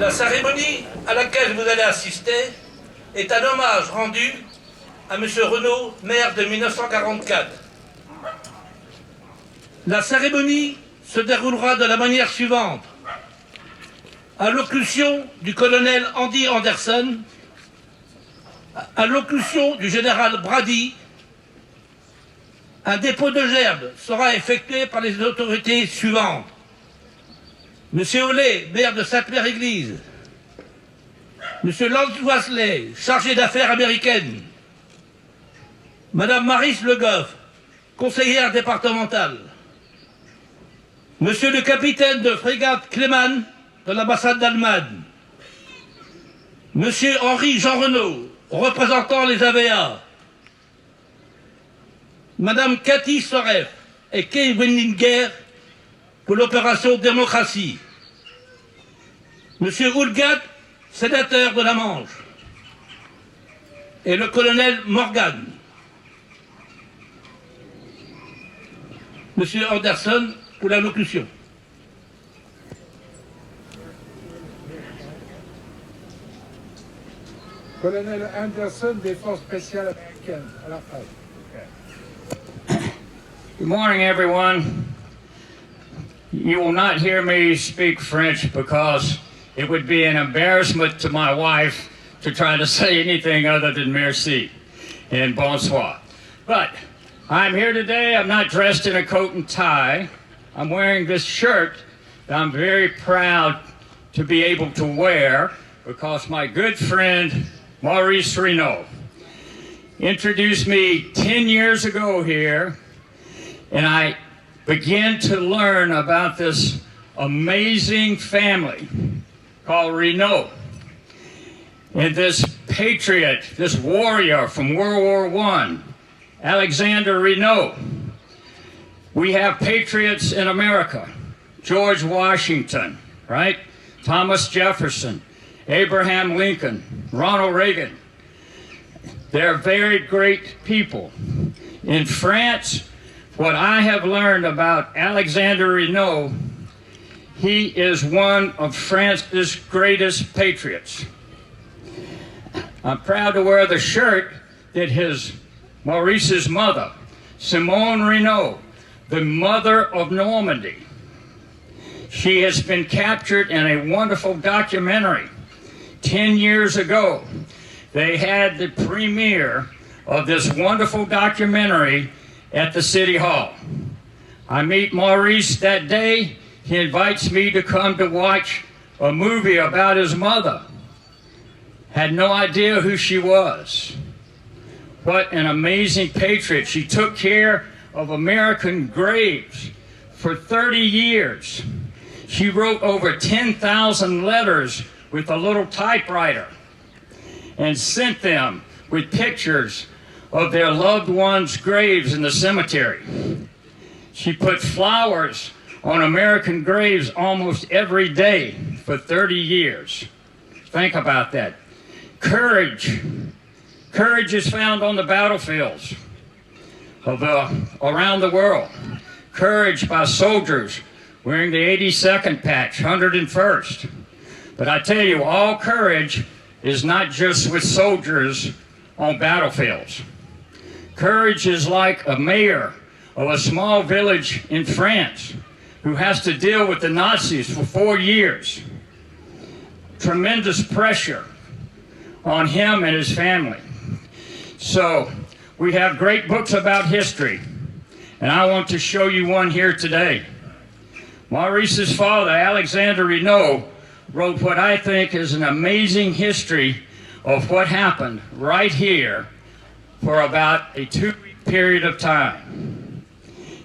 La cérémonie à laquelle vous allez assister est un hommage rendu à M. Renaud, maire de 1944. La cérémonie se déroulera de la manière suivante. Allocution du colonel Andy Anderson, allocution du général Brady. Un dépôt de gerbes sera effectué par les autorités suivantes. Monsieur Ollet, maire de Sainte-Mère-Église. Monsieur Lance Wesley, chargé d'affaires américaines. Madame Maris Le Goff, conseillère départementale. Monsieur le capitaine de frégate Clément de l'ambassade d'Allemagne. Monsieur Henri-Jean Renaud, représentant les AVA. Madame Cathy Soref et Kay Wenninger pour l'opération démocratie. Monsieur Houlgat, sénateur de la Manche. Et le colonel Morgan. Monsieur Anderson pour l'allocution. Colonel Anderson, défense spéciale américaine, à la phrase. Good morning, everyone. You will not hear me speak French because it would be an embarrassment to my wife to try to say anything other than merci and bonsoir. But I'm here today. I'm not dressed in a coat and tie. I'm wearing this shirt that I'm very proud to be able to wear because my good friend Maurice Renaud introduced me 10 years ago here, and I began to learn about this amazing family called Renaud. And this patriot, this warrior from World War I, Alexander Renaud. We have patriots in America, George Washington, right? Thomas Jefferson, Abraham Lincoln, Ronald Reagan. They're very great people. In France, what I have learned about Alexander Renaud, he is one of France's greatest patriots. I'm proud to wear the shirt that Maurice's mother, Simone Renaud, the mother of Normandy. She has been captured in a wonderful documentary 10 years ago. They had the premiere of this wonderful documentary at the City Hall. I meet Maurice that day. He invites me to come to watch a movie about his mother. Had no idea who she was. What an amazing patriot. She took care of American graves for 30 years. She wrote over 10,000 letters with a little typewriter and sent them with pictures of their loved ones' graves in the cemetery. She put flowers on American graves almost every day for 30 years. Think about that. Courage. Courage is found on the battlefields around the world. Courage by soldiers wearing the 82nd patch, 101st. But I tell you, all courage is not just with soldiers on battlefields. Courage is like a mayor of a small village in France who has to deal with the Nazis for 4 years. Tremendous pressure on him and his family. So we have great books about history, and I want to show you one here today. Maurice's father, Alexander Renaud, wrote what I think is an amazing history of what happened right here for about a 2-week period of time.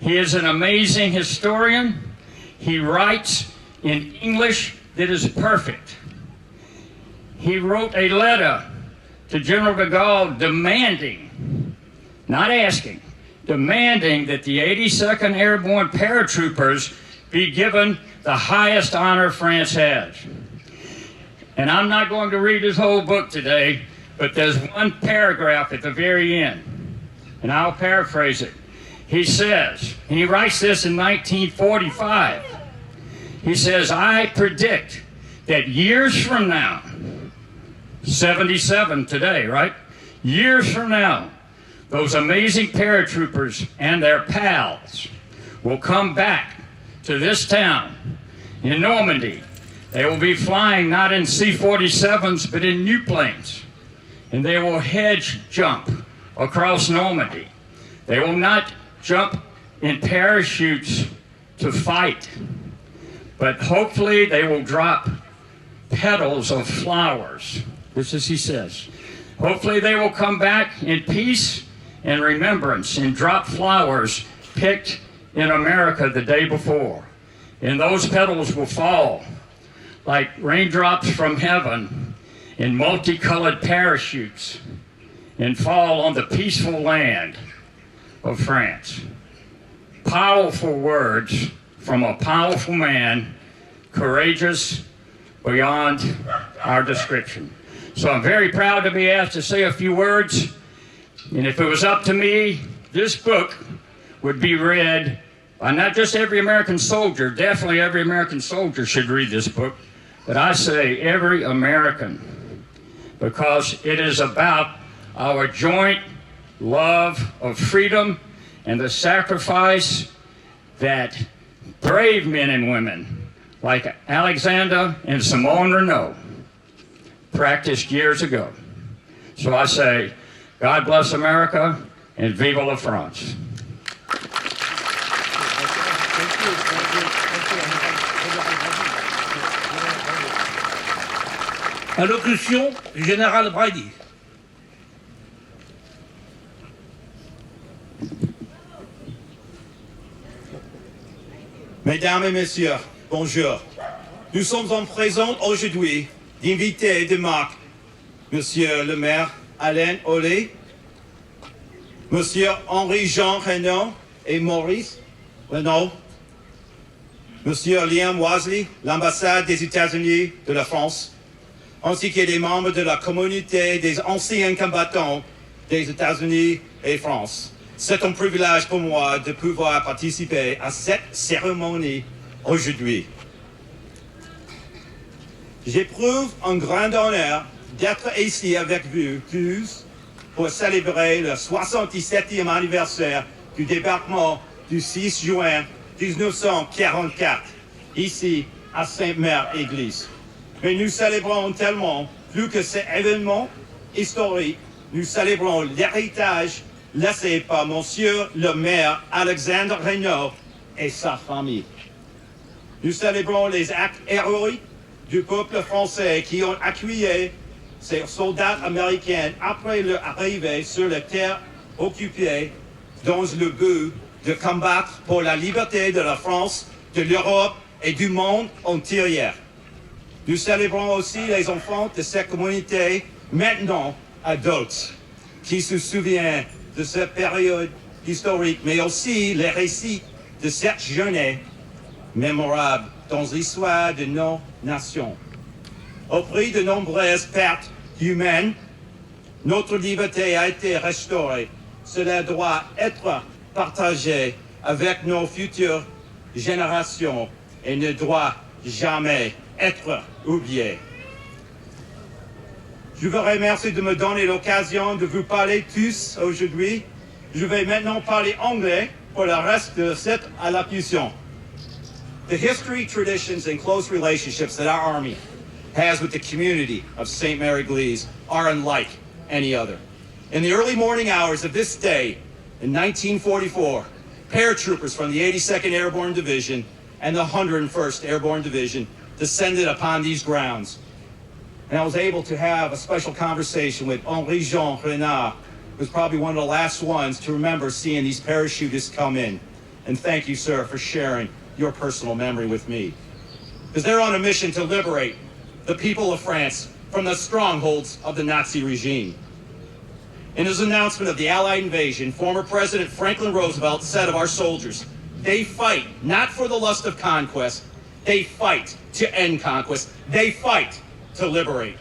He is an amazing historian. He writes in English that is perfect. He wrote a letter to General de Gaulle demanding, not asking, demanding that the 82nd Airborne Paratroopers be given the highest honor France has. And I'm not going to read his whole book today, but there's one paragraph at the very end, and I'll paraphrase it. He says, and he writes this in 1945, he says, "I predict that years from now, 77 today, right? Years from now, those amazing paratroopers and their pals will come back to this town in Normandy. They will be flying not in C-47s, but in new planes. And they will hedge jump across Normandy. They will not jump in parachutes to fight, but hopefully they will drop petals of flowers. This is, he says. Hopefully they will come back in peace and remembrance and drop flowers picked in America the day before. And those petals will fall like raindrops from heaven in multicolored parachutes and fall on the peaceful land of France. Powerful words from a powerful man, courageous beyond our description. So I'm very proud to be asked to say a few words. And if it was up to me, this book would be read by not just every American soldier. Definitely every American soldier should read this book. But I say every American, because it is about our joint love of freedom and the sacrifice that brave men and women like Alexander and Simone Renaud practiced years ago. So I say, God bless America and vive la France. Allocution du général Brady. Mesdames et messieurs, bonjour. Nous sommes en présence aujourd'hui d'invités de marque, Monsieur le maire Alain Olé, Monsieur Henri-Jean Renaud et Maurice Renaud, Monsieur Liam Wasley, l'ambassade des États-Unis de la France, ainsi que des membres de la communauté des anciens combattants des États-Unis et France. C'est un privilège pour moi de pouvoir participer à cette cérémonie aujourd'hui. J'éprouve un grand honneur d'être ici avec vous tous pour célébrer le 77e anniversaire du débarquement du 6 juin 1944, ici à Sainte-Mère-Église. Mais nous célébrons tellement plus que cet événement historique, nous célébrons l'héritage laissé par Monsieur le maire Alexandre Renaud et sa famille. Nous célébrons les actes héroïques du peuple français qui ont accueilli ces soldats américains après leur arrivée sur les terres occupées dans le but de combattre pour la liberté de la France, de l'Europe et du monde entier. Nous célébrons aussi les enfants de cette communauté, maintenant adultes, qui se souviennent de cette période historique, mais aussi les récits de cette journée mémorable dans l'histoire de nos nations. Au prix de nombreuses pertes humaines, notre liberté a été restaurée. Cela doit être partagé avec nos futures générations et ne doit jamais être oublié. Je vous remercie de me donner l'occasion de vous parler tous aujourd'hui. Je vais maintenant parler anglais pour le reste de cette allocution. The history, traditions, and close relationships that our Army has with the community of St. Mary Glees are unlike any other. In the early morning hours of this day, in 1944, paratroopers from the 82nd Airborne Division and the 101st Airborne Division descended upon these grounds. And I was able to have a special conversation with Henri-Jean Renaud, who was probably one of the last ones to remember seeing these parachutists come in. And thank you, sir, for sharing your personal memory with me. Because they're on a mission to liberate the people of France from the strongholds of the Nazi regime. In his announcement of the Allied invasion, former President Franklin Roosevelt said of our soldiers, they fight not for the lust of conquest, they fight to end conquest, they fight to liberate.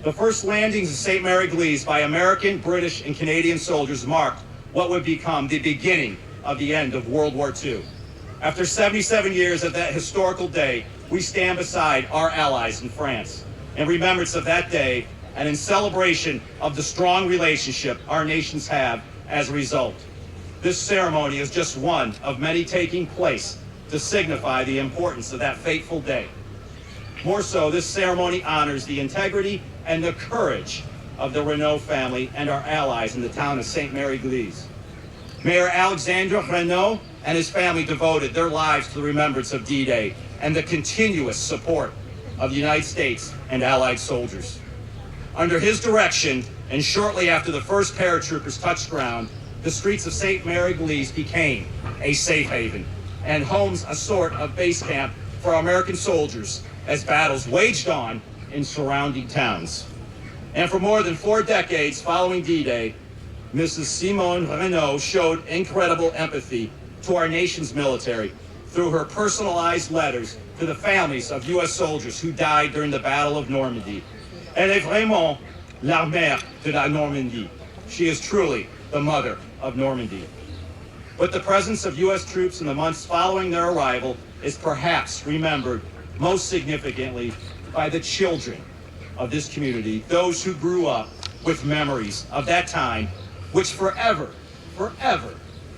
The first landings of St. Mary Glees by American, British, and Canadian soldiers marked what would become the beginning of the end of World War II. After 77 years of that historical day, we stand beside our allies in France in remembrance of that day and in celebration of the strong relationship our nations have as a result. This ceremony is just one of many taking place to signify the importance of that fateful day. More so, this ceremony honors the integrity and the courage of the Renaud family and our allies in the town of Sainte-Mère-Église. Mayor Alexandre Renaud and his family devoted their lives to the remembrance of D-Day and the continuous support of the United States and Allied soldiers. Under his direction, and shortly after the first paratroopers touched ground, the streets of Sainte-Mère-Église became a safe haven and homes a sort of base camp for American soldiers as battles waged on in surrounding towns. And for more than 4 decades following D-Day, Mrs. Simone Renaud showed incredible empathy to our nation's military through her personalized letters to the families of U.S. soldiers who died during the Battle of Normandy. Elle est vraiment la mère de la Normandie. She is truly the mother of Normandy. But the presence of U.S. troops in the months following their arrival is perhaps remembered most significantly by the children of this community, those who grew up with memories of that time, which forever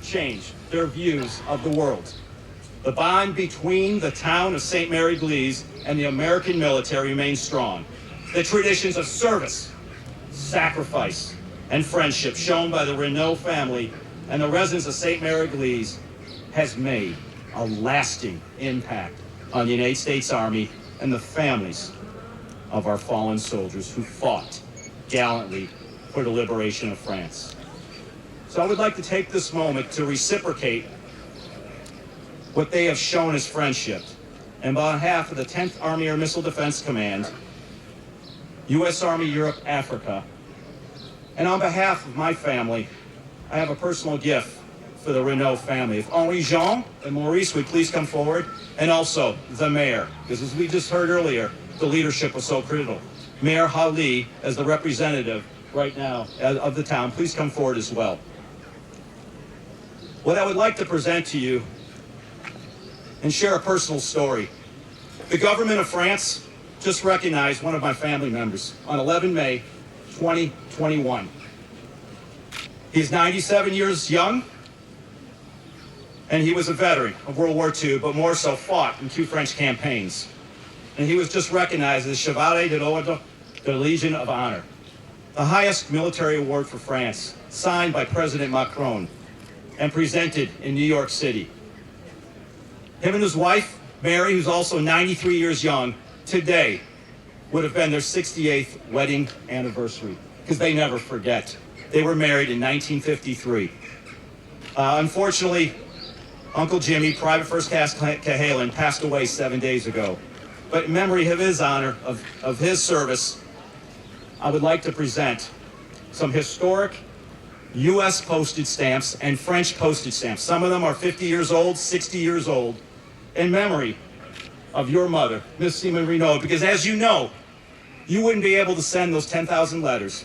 changed their views of the world. The bond between the town of Sainte-Mère-Église and the American military remains strong. The traditions of service, sacrifice, and friendship shown by the Renaud family and the residents of Sainte-Mère-Église has made a lasting impact on the United States Army and the families of our fallen soldiers who fought gallantly for the liberation of France. So I would like to take this moment to reciprocate what they have shown as friendship. And on behalf of the 10th Army Air Missile Defense Command, U.S. Army Europe Africa, and on behalf of my family, I have a personal gift for the Renaud family. If Henri-Jean and Maurice would please come forward, and also the mayor, because as we just heard earlier, the leadership was so critical. Mayor Hali, as the representative right now of the town, please come forward as well. What I would like to present to you and share a personal story. The government of France just recognized one of my family members on 11 May 2021. He's 97 years young, and he was a veteran of World War II, but more so fought in 2 French campaigns. And he was just recognized as Chevalier de l'Ordre de la Legion of Honor, the highest military award for France, signed by President Macron and presented in New York City. Him and his wife, Mary, who's also 93 years young, today would have been their 68th wedding anniversary, because they never forget. They were married in 1953. Unfortunately, Uncle Jimmy, Private First Class Cahalan, passed away 7 days ago. But in memory of his honor, of his service, I would like to present some historic U.S. postage stamps and French postage stamps. Some of them are 50 years old, 60 years old, in memory of your mother, Miss Simone Renaud, because as you know, you wouldn't be able to send those 10,000 letters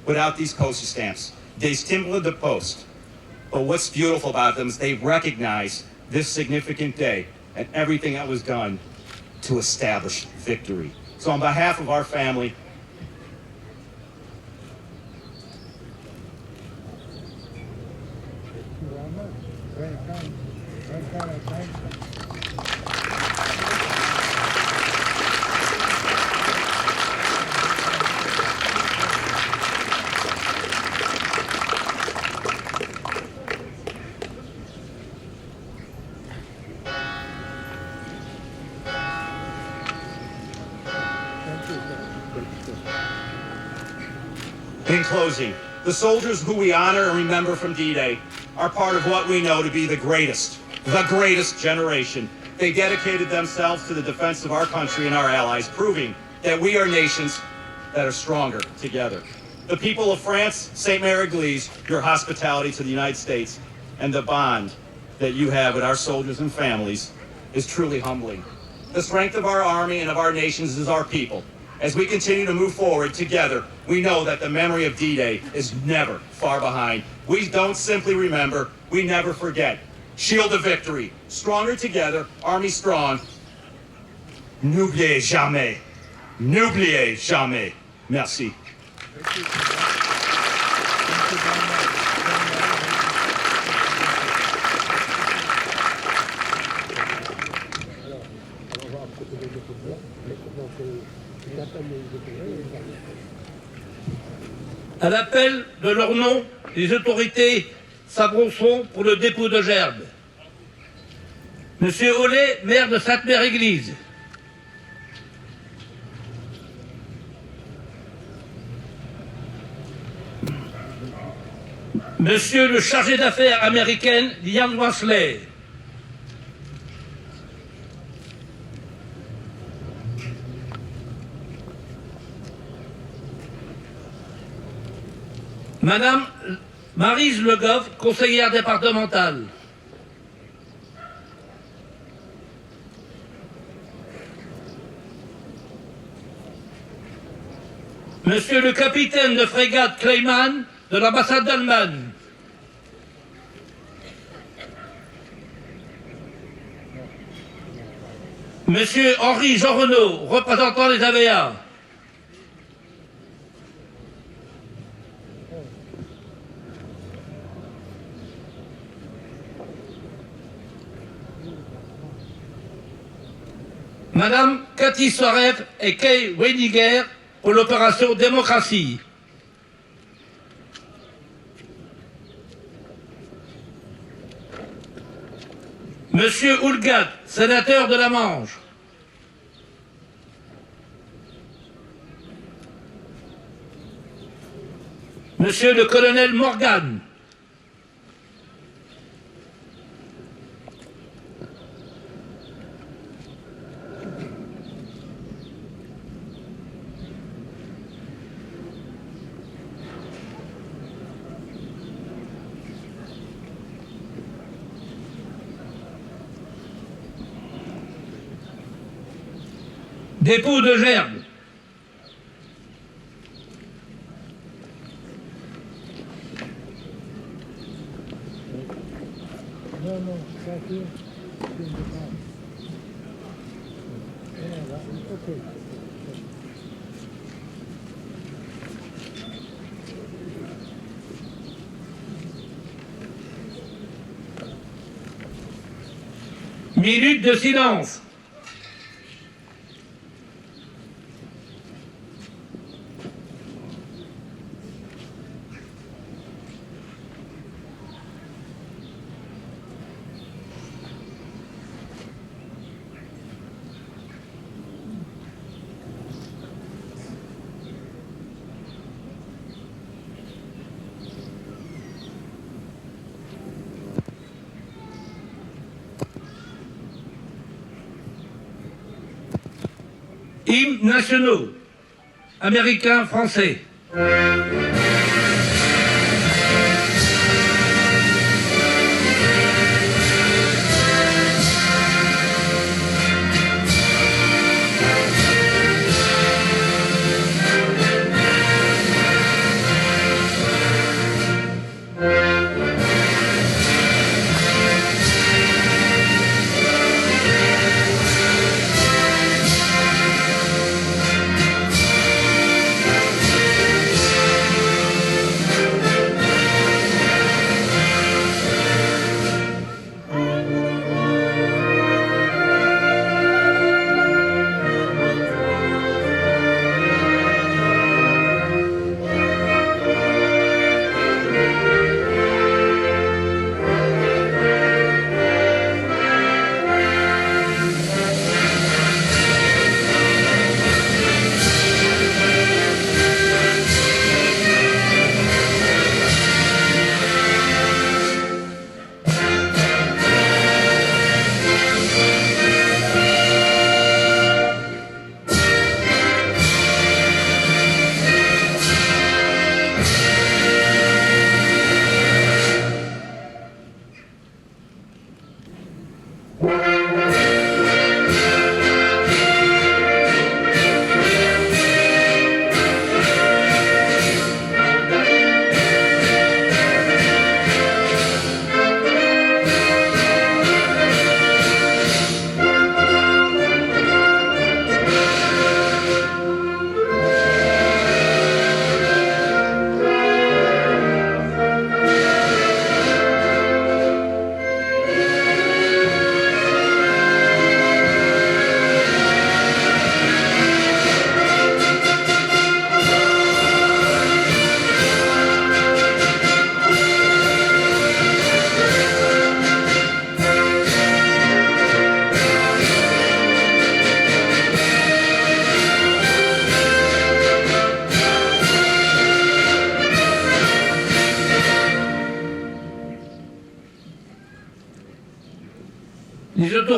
without these postage stamps. Des timbres de poste. But what's beautiful about them is they recognize this significant day and everything that was done to establish victory. So on behalf of our family, in closing, the soldiers who we honor and remember from D-Day are part of what we know to be the greatest generation. They dedicated themselves to the defense of our country and our allies, proving that we are nations that are stronger together. The people of France, Sainte-Mère-Église, your hospitality to the United States and the bond that you have with our soldiers and families is truly humbling. The strength of our army and of our nations is our people. As we continue to move forward together, we know that the memory of D-Day is never far behind. We don't simply remember, we never forget. Shield of victory. Stronger together, army strong. N'oubliez jamais. N'oubliez jamais. Merci. À l'appel de leur nom, les autorités s'avanceront pour le dépôt de gerbes. Monsieur Ollet, maire de Sainte-Mère-Église. Monsieur le chargé d'affaires américaine, Ian Wesley. Madame Maryse Le Goff, conseillère départementale. Monsieur le capitaine de frégate Kleiman de l'ambassade d'Allemagne. Monsieur Henri-Jean Renaud, représentant des AVA. Madame Cathy Sorev et Kay Weiniger pour l'opération démocratie. Monsieur Houlgat, sénateur de la Manche. Monsieur le colonel Morgan. Dépôt de gerbes. Minute de silence. Hymnes nationaux, américains, français.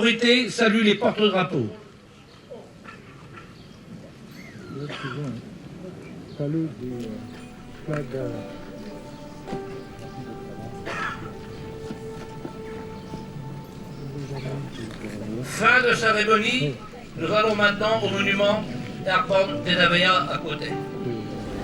autorités saluent les porte-drapeaux. Salut du flag. Fin de cérémonie, nous allons maintenant au monument d'Arbonne des AVA à côté.